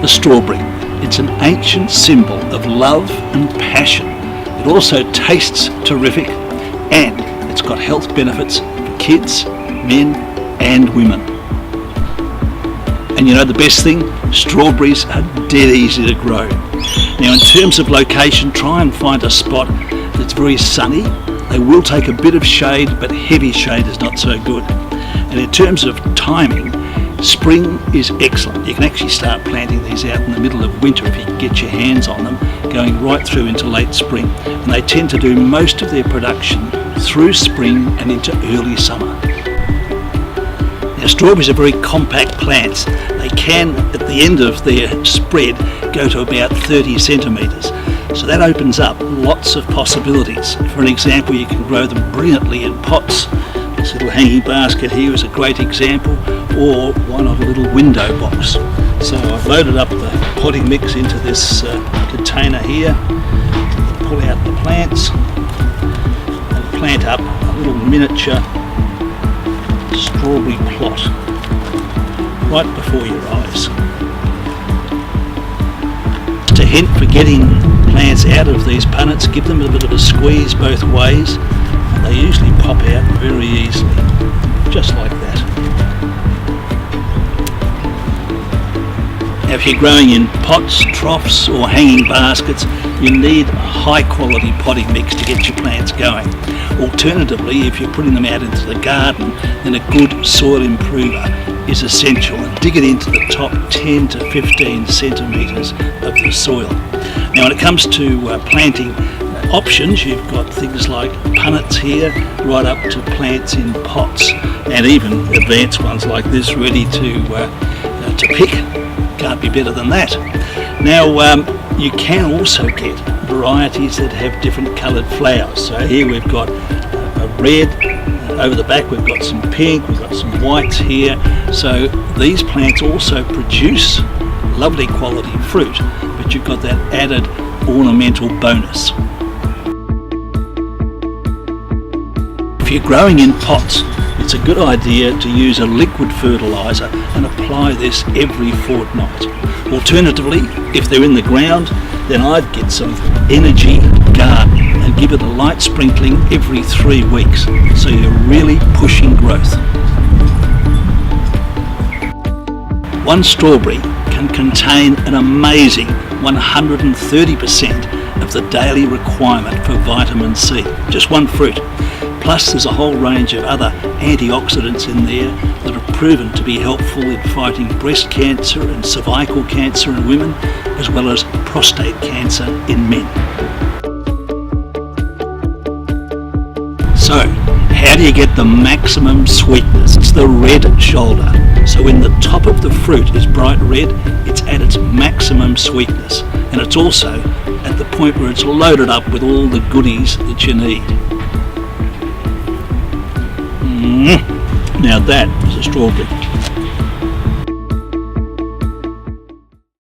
The strawberry. It's an ancient symbol of love and passion. It also tastes terrific, and it's got health benefits for kids, men and women. And you know the best thing? Strawberries are dead easy to grow. Now in terms of location, try and find a spot that's very sunny. They will take a bit of shade, but heavy shade is not so good. And in terms of timing, spring is excellent. You can actually start planting these out in the middle of winter if you can get your hands on them, going right through into late spring. And they tend to do most of their production through spring and into early summer. Now, strawberries are very compact plants. They can, at the end of their spread, go to about 30 centimetres. So that opens up lots of possibilities. For an example, you can grow them brilliantly in pots. This little hanging basket here is a great example, or why not a little window box. So I've loaded up the potting mix into this container here, pull out the plants, and plant up a little miniature strawberry plot right before your eyes. Just a hint for getting plants out of these punnets, give them a bit of a squeeze both ways, and they usually pop out very easily, just like that. Now if you're growing in pots, troughs or hanging baskets, you need a high quality potting mix to get your plants going. Alternatively, if you're putting them out into the garden, then a good soil improver is essential, and dig it into the top 10 to 15 centimetres of the soil. Now when it comes to planting options, you've got things like punnets here, right up to plants in pots, and even advanced ones like this ready to pick. Can't be better than that. Now you can also get varieties that have different coloured flowers. So here we've got a red, over the back we've got some pink, we've got some whites here. So these plants also produce lovely quality fruit, but you've got that added ornamental bonus. If you're growing in pots, it's a good idea to use a liquid fertiliser and apply this every fortnight. Alternatively, if they're in the ground, then I'd get some Energy Garden and give it a light sprinkling every 3 weeks, so you're really pushing growth. One strawberry can contain an amazing 130% of the daily requirement for vitamin C, just one fruit. Plus there's a whole range of other antioxidants in there that are proven to be helpful in fighting breast cancer and cervical cancer in women, as well as prostate cancer in men. So, how do you get the maximum sweetness? It's the red shoulder. So when the top of the fruit is bright red, it's at its maximum sweetness. And it's also at the point where it's loaded up with all the goodies that you need. Now that is a strawberry.